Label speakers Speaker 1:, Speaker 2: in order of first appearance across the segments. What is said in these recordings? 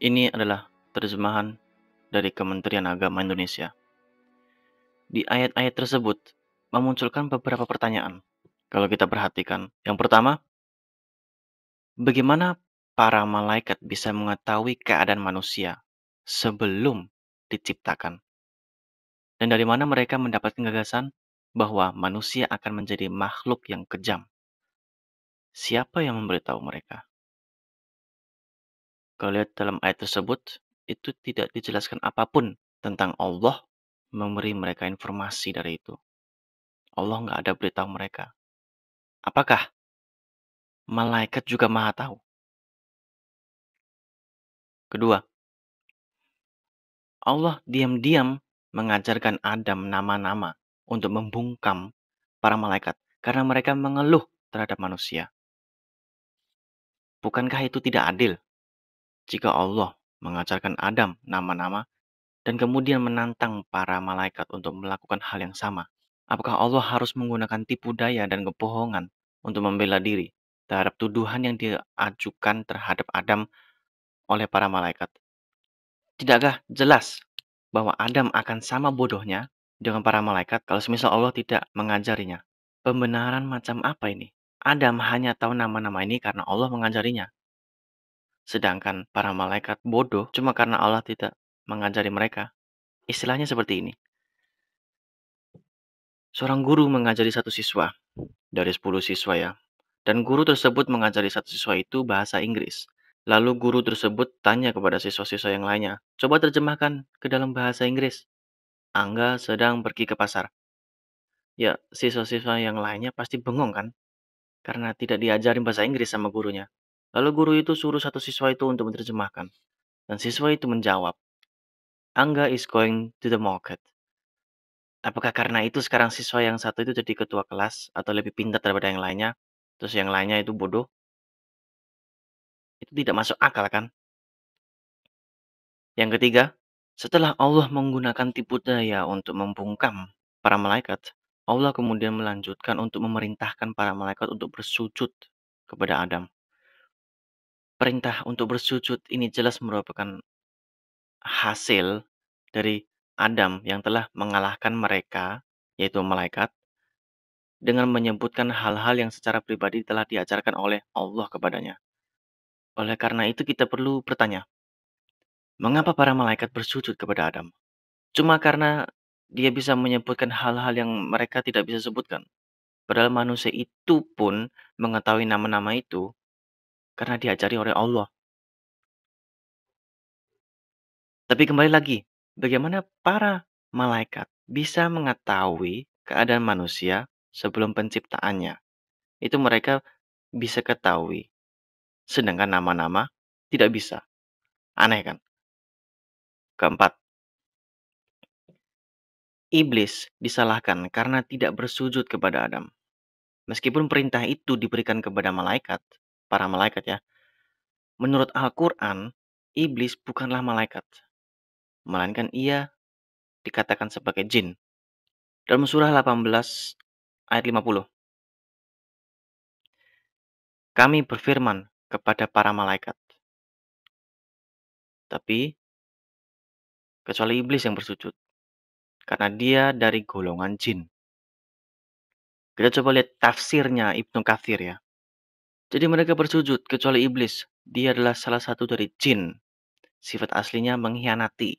Speaker 1: Ini adalah terjemahan dari Kementerian Agama Indonesia. Di ayat-ayat tersebut memunculkan beberapa pertanyaan. Kalau kita perhatikan, yang pertama, bagaimana para malaikat bisa mengetahui keadaan manusia sebelum diciptakan? Dan dari mana mereka mendapatkan gagasan bahwa manusia akan menjadi makhluk yang kejam? Siapa yang memberitahu mereka? Kalau lihat dalam ayat tersebut, itu tidak dijelaskan apapun tentang Allah memberi mereka informasi dari itu. Allah nggak ada beritahu mereka. Apakah malaikat juga maha tahu? Kedua, Allah diam-diam mengajarkan Adam nama-nama untuk membungkam para malaikat karena mereka mengeluh terhadap manusia. Bukankah itu tidak adil jika Allah mengajarkan Adam nama-nama dan kemudian menantang para malaikat untuk melakukan hal yang sama? Apakah Allah harus menggunakan tipu daya dan kebohongan untuk membela diri terhadap tuduhan yang diajukan terhadap Adam oleh para malaikat? Tidakkah jelas bahwa Adam akan sama bodohnya dengan para malaikat kalau semisal Allah tidak mengajarinya? Pembenaran macam apa ini? Adam hanya tahu nama-nama ini karena Allah mengajarinya. Sedangkan para malaikat bodoh cuma karena Allah tidak mengajari mereka. Istilahnya seperti ini. Seorang guru mengajari satu siswa dari 10 siswa ya. Dan guru tersebut mengajari satu siswa itu bahasa Inggris. Lalu guru tersebut tanya kepada siswa-siswa yang lainnya, coba terjemahkan ke dalam bahasa Inggris. Angga sedang pergi ke pasar. Ya, siswa-siswa yang lainnya pasti bengong kan? Karena tidak diajarin bahasa Inggris sama gurunya. Lalu guru itu suruh satu siswa itu untuk menerjemahkan. Dan siswa itu menjawab, Angga is going to the market. Apakah karena itu sekarang siswa yang satu itu jadi ketua kelas atau lebih pintar daripada yang lainnya? Terus yang lainnya itu bodoh? Itu tidak masuk akal kan? Yang ketiga, setelah Allah menggunakan tipu daya untuk membungkam para malaikat, Allah kemudian melanjutkan untuk memerintahkan para malaikat untuk bersujud kepada Adam. Perintah untuk bersujud ini jelas merupakan hasil dari Adam yang telah mengalahkan mereka, yaitu malaikat, dengan menyebutkan hal-hal yang secara pribadi telah diajarkan oleh Allah kepadanya. Oleh karena itu kita perlu bertanya, mengapa para malaikat bersujud kepada Adam? Cuma karena dia bisa menyebutkan hal-hal yang mereka tidak bisa sebutkan. Padahal manusia itu pun mengetahui nama-nama itu karena diajari oleh Allah. Tapi kembali lagi, bagaimana para malaikat bisa mengetahui keadaan manusia sebelum penciptaannya? Itu mereka bisa ketahui. Sedangkan nama-nama tidak bisa. Aneh kan? Keempat, iblis disalahkan karena tidak bersujud kepada Adam. Meskipun perintah itu diberikan kepada malaikat, para malaikat ya, menurut Al-Quran, iblis bukanlah malaikat, melainkan ia dikatakan sebagai jin. Dalam surah 18 ayat 50, kami berfirman kepada para malaikat, tapi kecuali iblis yang bersujud, karena dia dari golongan jin. Kita coba lihat tafsirnya Ibnu Katsir ya. Jadi mereka bersujud kecuali iblis. Dia adalah salah satu dari jin. Sifat aslinya mengkhianati.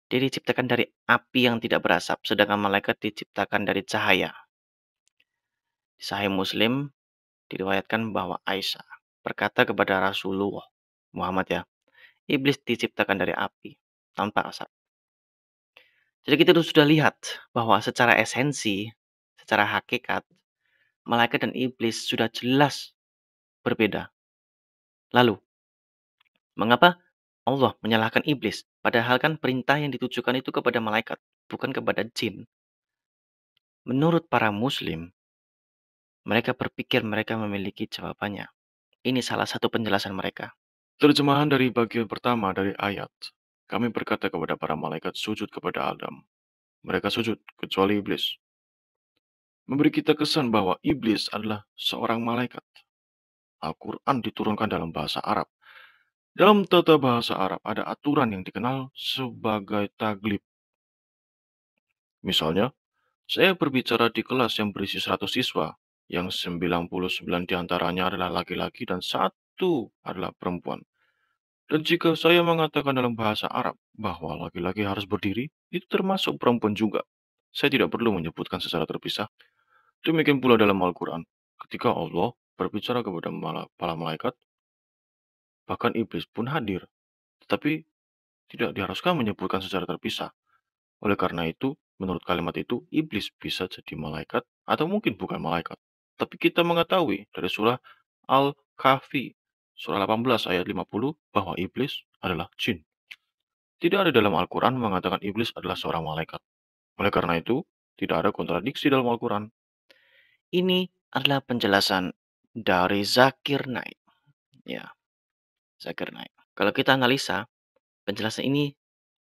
Speaker 1: Dia diciptakan dari api yang tidak berasap, sedangkan malaikat diciptakan dari cahaya. Di Sahih Muslim diriwayatkan bahwa Aisyah berkata kepada Rasulullah Muhammad ya, iblis diciptakan dari api tanpa asap. Jadi kita sudah lihat bahwa secara esensi, secara hakikat, malaikat dan iblis sudah jelas berbeda. Lalu, mengapa Allah menyalahkan iblis? Padahal kan perintah yang ditujukan itu kepada malaikat, bukan kepada jin. Menurut para muslim, mereka berpikir mereka memiliki jawabannya. Ini salah satu penjelasan mereka.
Speaker 2: Terjemahan dari bagian pertama dari ayat. Kami berkata kepada para malaikat sujud kepada Adam. Mereka sujud, kecuali iblis. Memberi kita kesan bahwa iblis adalah seorang malaikat. Al-Quran diturunkan dalam bahasa Arab. Dalam tata bahasa Arab ada aturan yang dikenal sebagai taglib. Misalnya, saya berbicara di kelas yang berisi 100 siswa, yang 99 diantaranya adalah laki-laki dan satu adalah perempuan. Dan jika saya mengatakan dalam bahasa Arab bahwa laki-laki harus berdiri, itu termasuk perempuan juga. Saya tidak perlu menyebutkan secara terpisah. Demikian pula dalam Al-Quran. Ketika Allah berbicara kepada para malaikat, bahkan iblis pun hadir. Tetapi tidak diharuskan menyebutkan secara terpisah. Oleh karena itu, menurut kalimat itu, iblis bisa jadi malaikat atau mungkin bukan malaikat. Tapi kita mengetahui dari surah Al-Kahfi, surah 18 ayat 50, bahwa iblis adalah jin. Tidak ada dalam Al-Quran mengatakan iblis adalah seorang malaikat. Oleh karena itu, tidak ada kontradiksi dalam Al-Quran.
Speaker 1: Ini adalah penjelasan dari Zakir Naik. Ya, Zakir Naik. Kalau kita analisa, penjelasan ini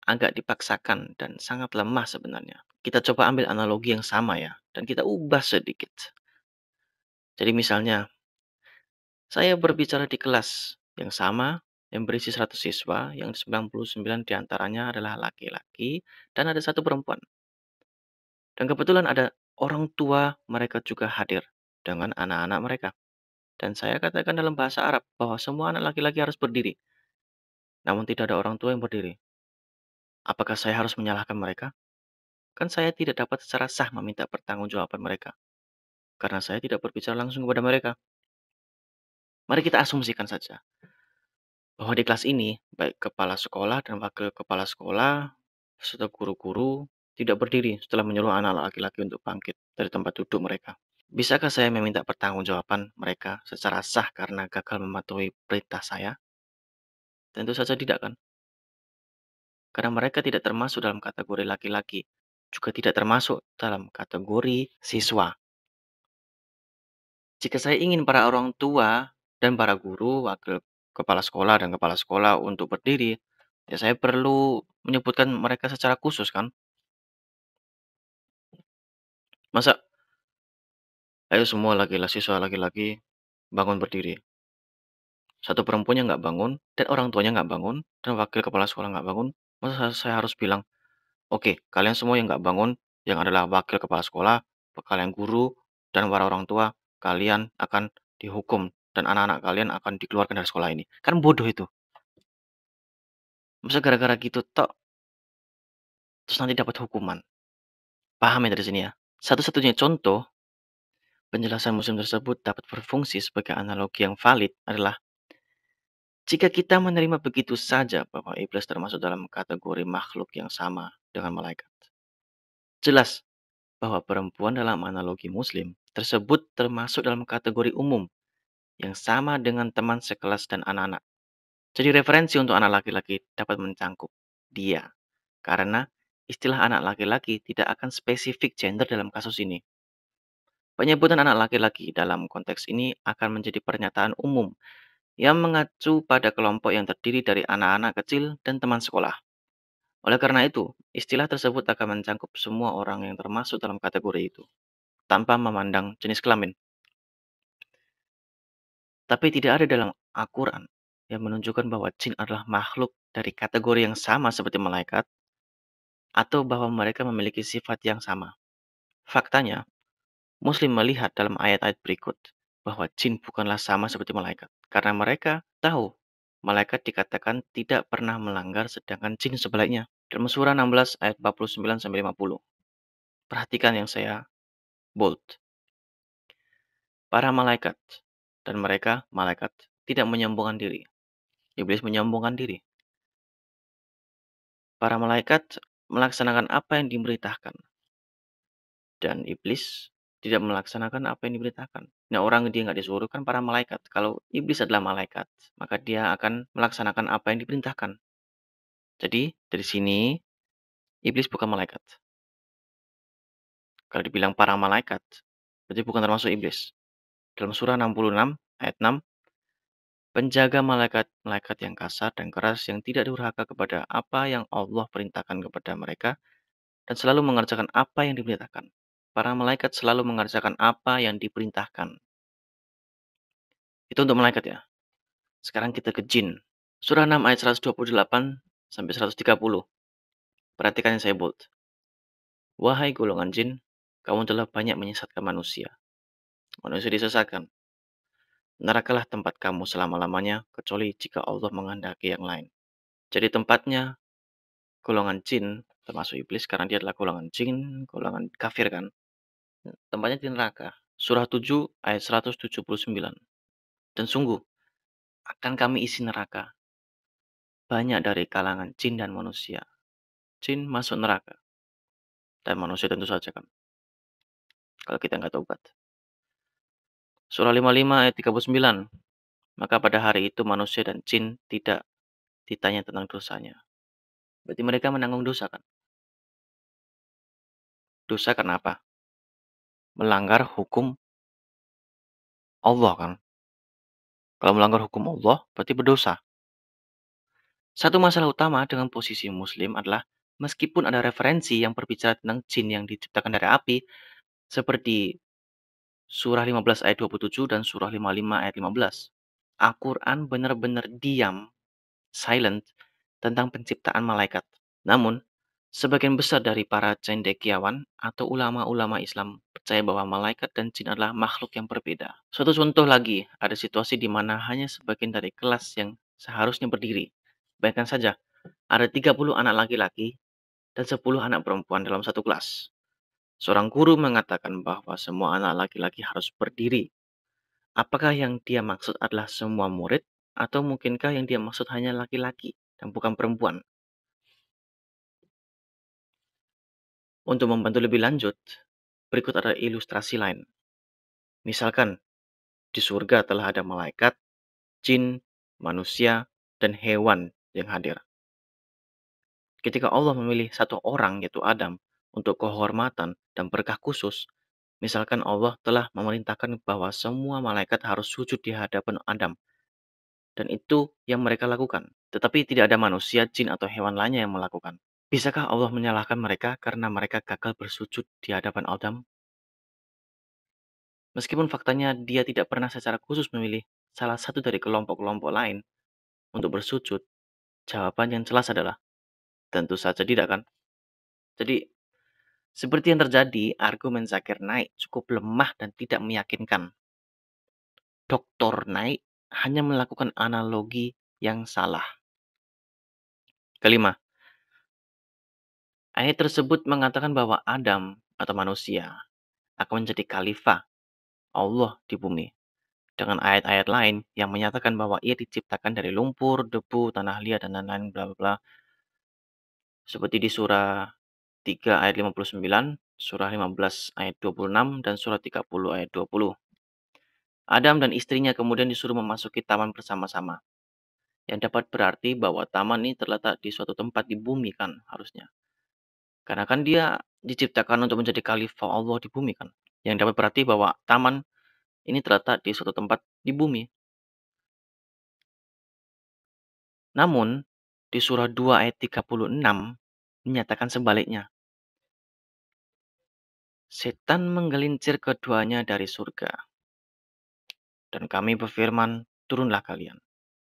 Speaker 1: agak dipaksakan dan sangat lemah sebenarnya. Kita coba ambil analogi yang sama ya, dan kita ubah sedikit. Jadi misalnya, saya berbicara di kelas yang sama, yang berisi 100 siswa, yang 99 diantaranya adalah laki-laki, dan ada satu perempuan. Dan kebetulan ada orang tua mereka juga hadir dengan anak-anak mereka. Dan saya katakan dalam bahasa Arab bahwa semua anak laki-laki harus berdiri, namun tidak ada orang tua yang berdiri. Apakah saya harus menyalahkan mereka? Kan saya tidak dapat secara sah meminta pertanggungjawaban mereka, karena saya tidak berbicara langsung kepada mereka. Mari kita asumsikan saja bahwa di kelas ini, baik kepala sekolah dan wakil kepala sekolah, serta guru-guru tidak berdiri setelah menyuruh anak laki-laki untuk bangkit dari tempat duduk mereka. Bisakah saya meminta pertanggungjawaban mereka secara sah karena gagal mematuhi perintah saya? Tentu saja tidak kan? Karena mereka tidak termasuk dalam kategori laki-laki, juga tidak termasuk dalam kategori siswa. Jika saya ingin para orang tua dan para guru, wakil kepala sekolah dan kepala sekolah untuk berdiri, ya saya perlu menyebutkan mereka secara khusus kan? Masa, ayo semua laki-laki siswa laki-laki bangun berdiri. Satu perempuannya nggak bangun, dan orang tuanya nggak bangun, dan wakil kepala sekolah nggak bangun. Masa saya harus bilang, oke, kalian semua yang nggak bangun, yang adalah wakil kepala sekolah, kalian guru, dan para orang tua, kalian akan dihukum, dan anak-anak kalian akan dikeluarkan dari sekolah ini. Kan bodoh itu. Masa gara-gara gitu tok, terus nanti dapat hukuman. Paham ya dari sini ya? Satu-satunya contoh penjelasan muslim tersebut dapat berfungsi sebagai analogi yang valid adalah jika kita menerima begitu saja bahwa iblis termasuk dalam kategori makhluk yang sama dengan malaikat. Jelas bahwa perempuan dalam analogi muslim tersebut termasuk dalam kategori umum yang sama dengan teman sekelas dan anak-anak. Jadi referensi untuk anak laki-laki dapat mencangkup dia. Karena istilah anak laki-laki tidak akan spesifik gender dalam kasus ini. Penyebutan anak laki-laki dalam konteks ini akan menjadi pernyataan umum yang mengacu pada kelompok yang terdiri dari anak-anak kecil dan teman sekolah. Oleh karena itu, istilah tersebut akan mencangkup semua orang yang termasuk dalam kategori itu, tanpa memandang jenis kelamin. Tapi tidak ada dalam Al-Quran yang menunjukkan bahwa jin adalah makhluk dari kategori yang sama seperti malaikat, atau bahwa mereka memiliki sifat yang sama. Faktanya, Muslim melihat dalam ayat-ayat berikut bahwa jin bukanlah sama seperti malaikat, karena mereka tahu malaikat dikatakan tidak pernah melanggar sedangkan jin sebaliknya. Dalam surah 16 ayat 49-50. Perhatikan yang saya bold. Para malaikat dan mereka malaikat tidak menyombongkan diri. Iblis menyombongkan diri. Para malaikat melaksanakan apa yang diberitakan dan iblis tidak melaksanakan apa yang diberitakan. Nah, orang dia nggak disuruh kan para malaikat. Kalau iblis adalah malaikat, maka dia akan melaksanakan apa yang diperintahkan. Jadi, dari sini iblis bukan malaikat. Kalau dibilang para malaikat, berarti bukan termasuk iblis. Dalam surah 66 ayat 6, penjaga malaikat-malaikat yang kasar dan keras yang tidak durhaka kepada apa yang Allah perintahkan kepada mereka dan selalu mengerjakan apa yang diperintahkan. Para malaikat selalu mengerjakan apa yang diperintahkan. Itu untuk malaikat ya. Sekarang kita ke jin. Surah 6 ayat 128 sampai 130. Perhatikan yang saya bold. Wahai golongan jin, kamu telah banyak menyesatkan manusia. Manusia disesatkan. Nerakalah tempat kamu selama-lamanya, kecuali jika Allah menghendaki yang lain. Jadi tempatnya golongan jin, termasuk iblis, karena dia adalah golongan jin, golongan kafir kan. Tempatnya di neraka. Surah 7 ayat 179. Dan sungguh, akan kami isi neraka. Banyak dari kalangan jin dan manusia. Jin masuk neraka. Dan manusia tentu saja kan. Kalau kita nggak taubat. Surah 55 ayat 39. Maka pada hari itu manusia dan jin tidak ditanya tentang dosanya. Berarti mereka menanggung dosa kan? Dosa karena apa? Melanggar hukum Allah kan? Kalau melanggar hukum Allah, berarti berdosa. Satu masalah utama dengan posisi muslim adalah meskipun ada referensi yang berbicara tentang jin yang diciptakan dari api, seperti surah 15 ayat 27 dan surah 55 ayat 15. Al-Quran benar-benar diam, silent, tentang penciptaan malaikat. Namun, sebagian besar dari para cendekiawan atau ulama-ulama Islam percaya bahwa malaikat dan jin adalah makhluk yang berbeda. Suatu contoh lagi, ada situasi di mana hanya sebagian dari kelas yang seharusnya berdiri. Bayangkan saja, ada 30 anak laki-laki dan 10 anak perempuan dalam satu kelas. Seorang guru mengatakan bahwa semua anak laki-laki harus berdiri. Apakah yang dia maksud adalah semua murid, atau mungkinkah yang dia maksud hanya laki-laki dan bukan perempuan? Untuk membantu lebih lanjut, berikut ada ilustrasi lain. Misalkan, di surga telah ada malaikat, jin, manusia, dan hewan yang hadir. Ketika Allah memilih satu orang, yaitu Adam, untuk kehormatan dan berkah khusus, misalkan Allah telah memerintahkan bahwa semua malaikat harus sujud di hadapan Adam, dan itu yang mereka lakukan. Tetapi tidak ada manusia, jin, atau hewan lainnya yang melakukan. Bisakah Allah menyalahkan mereka karena mereka gagal bersujud di hadapan Adam? Meskipun faktanya dia tidak pernah secara khusus memilih salah satu dari kelompok-kelompok lain untuk bersujud, jawaban yang jelas adalah tentu saja tidak kan? Jadi, seperti yang terjadi, argumen Zakir Naik cukup lemah dan tidak meyakinkan. Dr. Naik hanya melakukan analogi yang salah. Kelima, ayat tersebut mengatakan bahwa Adam atau manusia akan menjadi khalifah Allah di bumi. Dengan ayat-ayat lain yang menyatakan bahwa ia diciptakan dari lumpur, debu, tanah liat, dan lain-lain bla bla bla. Seperti di surah 3 ayat 59, surah 15 ayat 26, dan surah 30 ayat 20. Adam dan istrinya kemudian disuruh memasuki taman bersama-sama. Yang dapat berarti bahwa taman ini terletak di suatu tempat di bumi kan harusnya. Karena kan dia diciptakan untuk menjadi khalifah Allah di bumi kan. Yang dapat berarti bahwa taman ini terletak di suatu tempat di bumi. Namun, di surah 2 ayat 36 menyatakan sebaliknya. Setan menggelincir keduanya dari surga. Dan kami berfirman, turunlah kalian.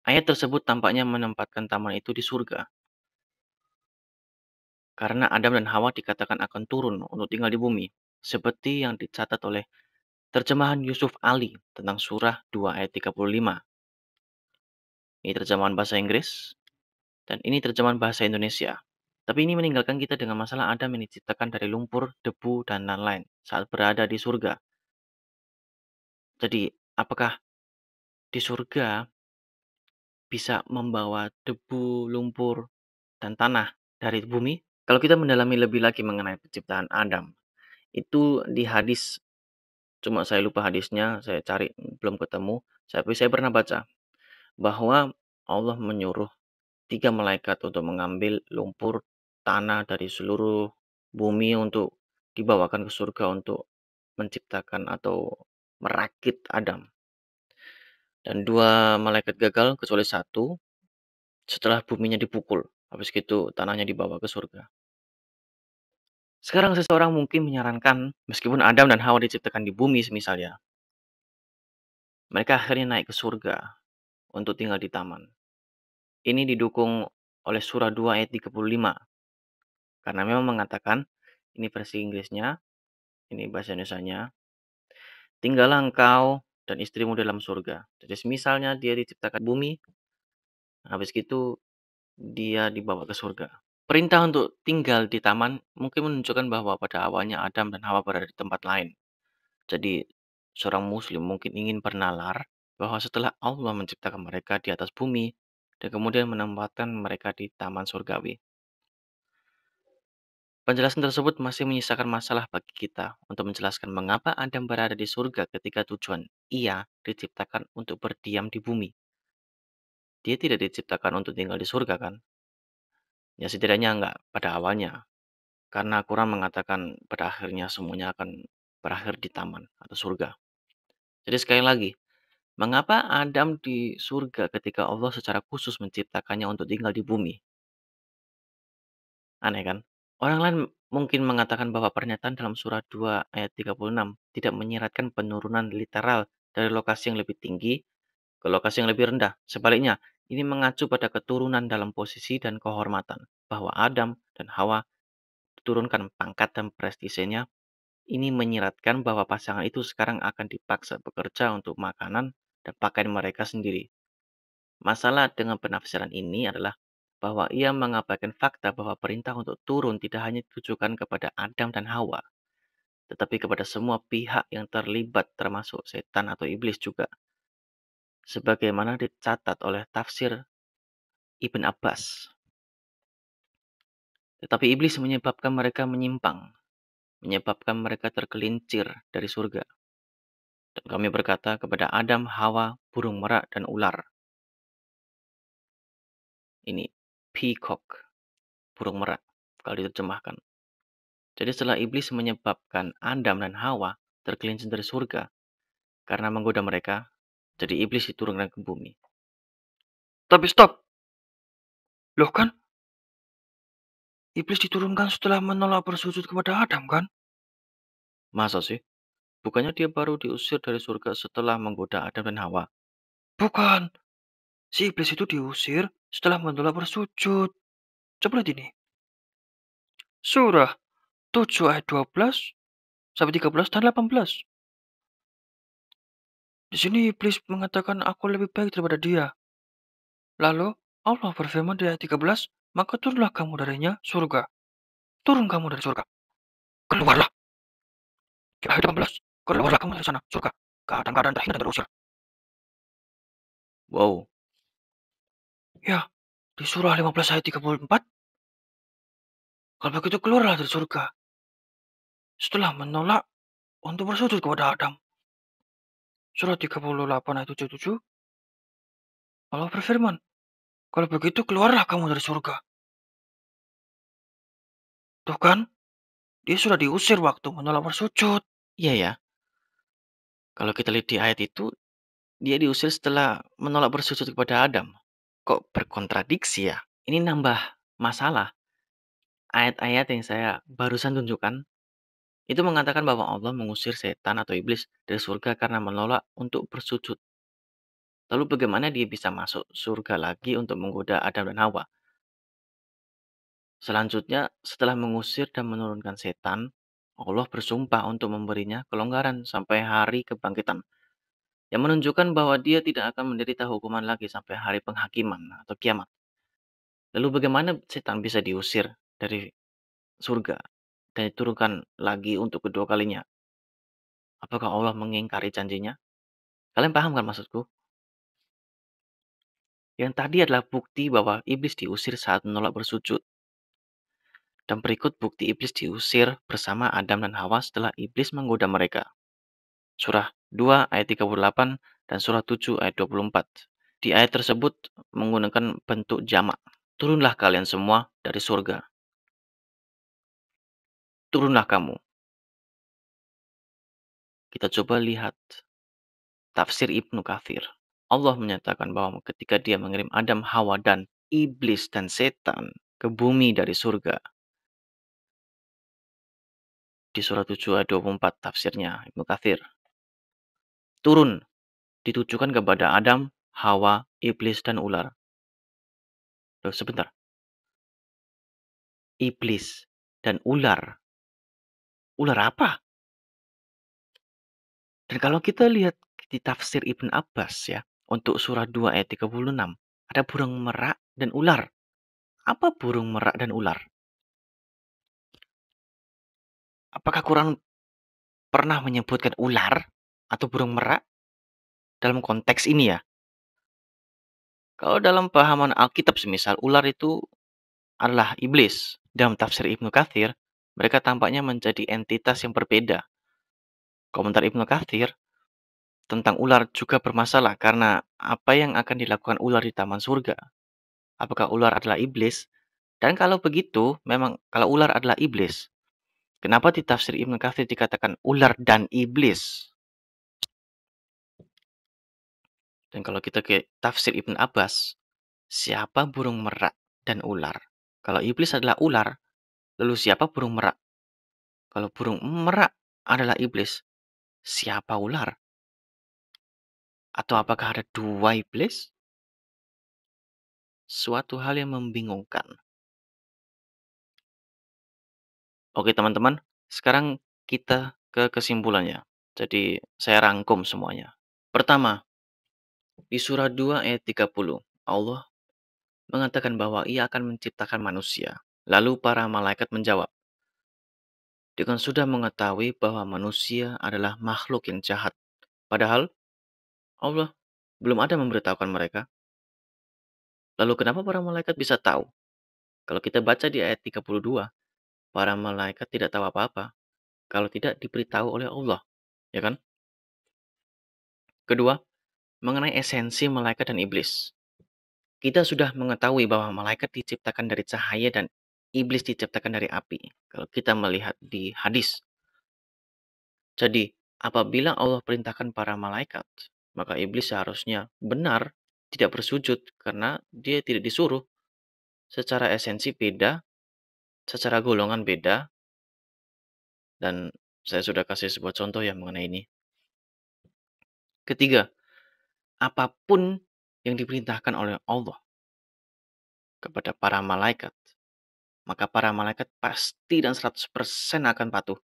Speaker 1: Ayat tersebut tampaknya menempatkan taman itu di surga. Karena Adam dan Hawa dikatakan akan turun untuk tinggal di bumi. Seperti yang dicatat oleh terjemahan Yusuf Ali tentang surah 2 ayat 35. Ini terjemahan bahasa Inggris, dan ini terjemahan bahasa Indonesia. Tapi ini meninggalkan kita dengan masalah Adam yang diciptakan dari lumpur, debu, dan lain-lain saat berada di surga. Jadi, apakah di surga bisa membawa debu, lumpur, dan tanah dari bumi? Kalau kita mendalami lebih lagi mengenai penciptaan Adam, itu di hadis, cuma saya lupa hadisnya, saya cari belum ketemu, tapi saya pernah baca bahwa Allah menyuruh 3 malaikat untuk mengambil lumpur tanah dari seluruh bumi untuk dibawakan ke surga untuk menciptakan atau merakit Adam. Dan 2 malaikat gagal kecuali satu setelah buminya dipukul. Habis itu tanahnya dibawa ke surga. Sekarang seseorang mungkin menyarankan, meskipun Adam dan Hawa diciptakan di bumi semisalnya, mereka akhirnya naik ke surga untuk tinggal di taman. Ini didukung oleh surah 2 ayat 35, karena memang mengatakan, ini versi Inggrisnya, ini bahasa Indonesianya, "Tinggallah engkau dan istrimu dalam surga." Jadi misalnya dia diciptakan bumi, habis itu dia dibawa ke surga. Perintah untuk tinggal di taman mungkin menunjukkan bahwa pada awalnya Adam dan Hawa berada di tempat lain. Jadi, seorang muslim mungkin ingin bernalar bahwa setelah Allah menciptakan mereka di atas bumi dan kemudian menempatkan mereka di taman surgawi. Penjelasan tersebut masih menyisakan masalah bagi kita untuk menjelaskan mengapa Adam berada di surga ketika tujuan ia diciptakan untuk berdiam di bumi. Dia tidak diciptakan untuk tinggal di surga kan? Ya setidaknya enggak pada awalnya. Karena Al-Quran mengatakan pada akhirnya semuanya akan berakhir di taman atau surga. Jadi sekali lagi, mengapa Adam di surga ketika Allah secara khusus menciptakannya untuk tinggal di bumi? Aneh kan? Orang lain mungkin mengatakan bahwa pernyataan dalam surah 2 ayat 36 tidak menyiratkan penurunan literal dari lokasi yang lebih tinggi ke lokasi yang lebih rendah. Sebaliknya, ini mengacu pada keturunan dalam posisi dan kehormatan, bahwa Adam dan Hawa diturunkan pangkat dan prestisenya. Ini menyiratkan bahwa pasangan itu sekarang akan dipaksa bekerja untuk makanan dan pakaian mereka sendiri. Masalah dengan penafsiran ini adalah bahwa ia mengabaikan fakta bahwa perintah untuk turun tidak hanya ditujukan kepada Adam dan Hawa, tetapi kepada semua pihak yang terlibat termasuk setan atau iblis juga. Sebagaimana dicatat oleh tafsir Ibn Abbas. Tetapi iblis menyebabkan mereka menyimpang, menyebabkan mereka tergelincir dari surga. Dan kami berkata kepada Adam, Hawa, burung merak, dan ular. Ini peacock, burung merak, kalau diterjemahkan. Jadi setelah iblis menyebabkan Adam dan Hawa tergelincir dari surga karena menggoda mereka, jadi iblis diturunkan ke bumi. Tapi stop, loh kan iblis diturunkan setelah menolak bersujud kepada Adam kan? Masa sih? Bukannya dia baru diusir dari surga setelah menggoda Adam dan Hawa? Bukan, si iblis itu diusir setelah menolak bersujud. Coba lihat ini. Surah 7 ayat 12 sampai 13 dan 18. Di sini iblis mengatakan aku lebih baik daripada dia. Lalu Allah berfirman di ayat 13, maka turunlah kamu darinya surga. Turun kamu dari surga. Keluarlah. Di ayat 18, keluarlah kamu dari sana surga. Keadaan-keadaan terhina dan terusir. Wow. Ya, di surah 15 ayat 34, kalau begitu keluarlah dari surga. Setelah menolak untuk bersujud kepada Adam. Surah 38 ayat 77, Allah berfirman, kalau begitu keluarlah kamu dari surga. Tuh kan, dia sudah diusir waktu menolak bersujud. Iya ya, kalau kita lihat di ayat itu, dia diusir setelah menolak bersujud kepada Adam. Kok berkontradiksi ya? Ini nambah masalah. Ayat-ayat yang saya barusan tunjukkan, itu mengatakan bahwa Allah mengusir setan atau iblis dari surga karena menolak untuk bersujud. Lalu bagaimana dia bisa masuk surga lagi untuk menggoda Adam dan Hawa? Selanjutnya, setelah mengusir dan menurunkan setan, Allah bersumpah untuk memberinya kelonggaran sampai hari kebangkitan, yang menunjukkan bahwa dia tidak akan menderita hukuman lagi sampai hari penghakiman atau kiamat. Lalu bagaimana setan bisa diusir dari surga dan diturunkan lagi untuk kedua kalinya? Apakah Allah mengingkari janjinya? Kalian paham kan maksudku? Yang tadi adalah bukti bahwa iblis diusir saat menolak bersujud. Dan berikut bukti iblis diusir bersama Adam dan Hawa setelah iblis menggoda mereka. Surah 2 ayat 38 dan surah 7 ayat 24. Di ayat tersebut menggunakan bentuk jamak. Turunlah kalian semua dari surga. Turunlah kamu. Kita coba lihat tafsir Ibnu Katsir. Allah menyatakan bahwa ketika dia mengirim Adam, Hawa, dan iblis dan setan ke bumi dari surga. Di surah 7 ayat 24 tafsirnya Ibnu Katsir. Turun ditujukan kepada Adam, Hawa, iblis, dan ular. Loh, sebentar. Iblis dan ular. Ular apa? Dan kalau kita lihat di tafsir Ibn Abbas ya, untuk surah 2 ayat 36, ada burung merak dan ular. Apa burung merak dan ular? Apakah Quran pernah menyebutkan ular atau burung merak dalam konteks ini ya? Kalau dalam pahaman Alkitab semisal ular itu adalah iblis. Dalam tafsir Ibnu Katsir, mereka tampaknya menjadi entitas yang berbeda. Komentar Ibnu Katsir tentang ular juga bermasalah karena apa yang akan dilakukan ular di taman surga? Apakah ular adalah iblis? Dan kalau begitu, memang kalau ular adalah iblis, kenapa di tafsir Ibnu Katsir dikatakan ular dan iblis? Dan kalau kita ke tafsir Ibn Abbas, siapa burung merak dan ular? Kalau iblis adalah ular, lalu siapa burung merak? Kalau burung merak adalah iblis, siapa ular? Atau apakah ada dua iblis? Suatu hal yang membingungkan. Oke teman-teman, sekarang kita ke kesimpulannya. Jadi saya rangkum semuanya. Pertama, di surah 2 ayat 30, Allah mengatakan bahwa ia akan menciptakan manusia. Lalu para malaikat menjawab, dengan sudah mengetahui bahwa manusia adalah makhluk yang jahat. Padahal Allah belum ada memberitahukan mereka. Lalu kenapa para malaikat bisa tahu? Kalau kita baca di ayat 32, para malaikat tidak tahu apa-apa kalau tidak diberitahu oleh Allah, ya kan? Kedua, mengenai esensi malaikat dan iblis. Kita sudah mengetahui bahwa malaikat diciptakan dari cahaya dan iblis diciptakan dari api. Kalau kita melihat di hadis. Jadi, apabila Allah perintahkan para malaikat, maka iblis seharusnya benar tidak bersujud karena dia tidak disuruh. Secara esensi beda, secara golongan beda, dan saya sudah kasih sebuah contoh yang mengenai ini. Ketiga, apapun yang diperintahkan oleh Allah kepada para malaikat, maka para malaikat pasti dan 100% akan patuh.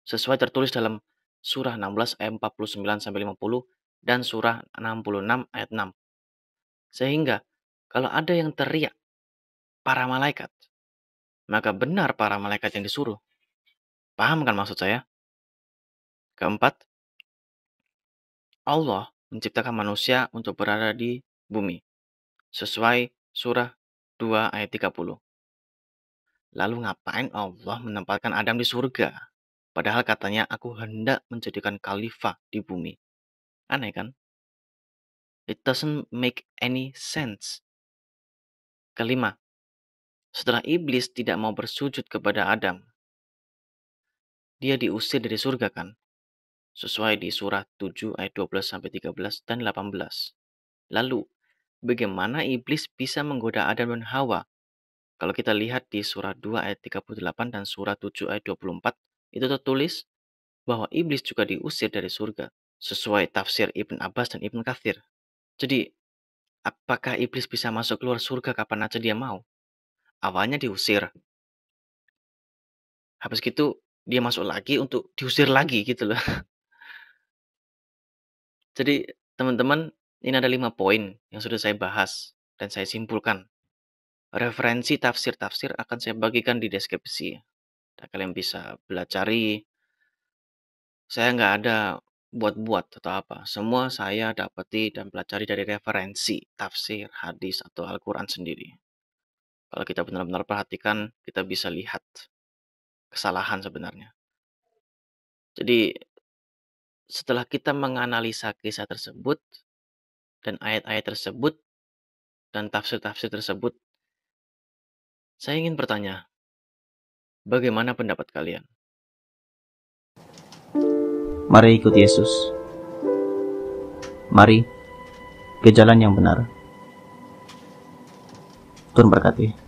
Speaker 1: Sesuai tertulis dalam surah 16 ayat 49-50 dan surah 66 ayat 6. Sehingga kalau ada yang teriak para malaikat, maka benar para malaikat yang disuruh. Paham kan maksud saya? Keempat, Allah menciptakan manusia untuk berada di bumi. Sesuai surah 2 ayat 30. Lalu ngapain Allah menempatkan Adam di surga? Padahal katanya aku hendak menjadikan khalifah di bumi. Aneh kan? It doesn't make any sense. Kelima, setelah iblis tidak mau bersujud kepada Adam, dia diusir dari surga kan? Sesuai di surah 7 ayat 12-13 dan 18. Lalu, bagaimana iblis bisa menggoda Adam dan Hawa? Kalau kita lihat di surah 2 ayat 38 dan surah 7 ayat 24, itu tertulis bahwa iblis juga diusir dari surga, sesuai tafsir Ibn Abbas dan Ibn Katsir. Jadi, apakah iblis bisa masuk keluar surga kapan aja dia mau? Awalnya diusir, habis gitu dia masuk lagi untuk diusir lagi gitu loh. Jadi, teman-teman, ini ada 5 poin yang sudah saya bahas dan saya simpulkan. Referensi tafsir-tafsir akan saya bagikan di deskripsi. Dan kalian bisa belajari. Saya nggak ada buat-buat atau apa. Semua saya dapati dan pelajari dari referensi, tafsir, hadis, atau Al-Quran sendiri. Kalau kita benar-benar perhatikan, kita bisa lihat kesalahan sebenarnya. Jadi, setelah kita menganalisa kisah tersebut, dan ayat-ayat tersebut, dan tafsir-tafsir tersebut, saya ingin bertanya, bagaimana pendapat kalian?
Speaker 3: Mari ikut Yesus. Mari ke jalan yang benar. Tuhan berkati.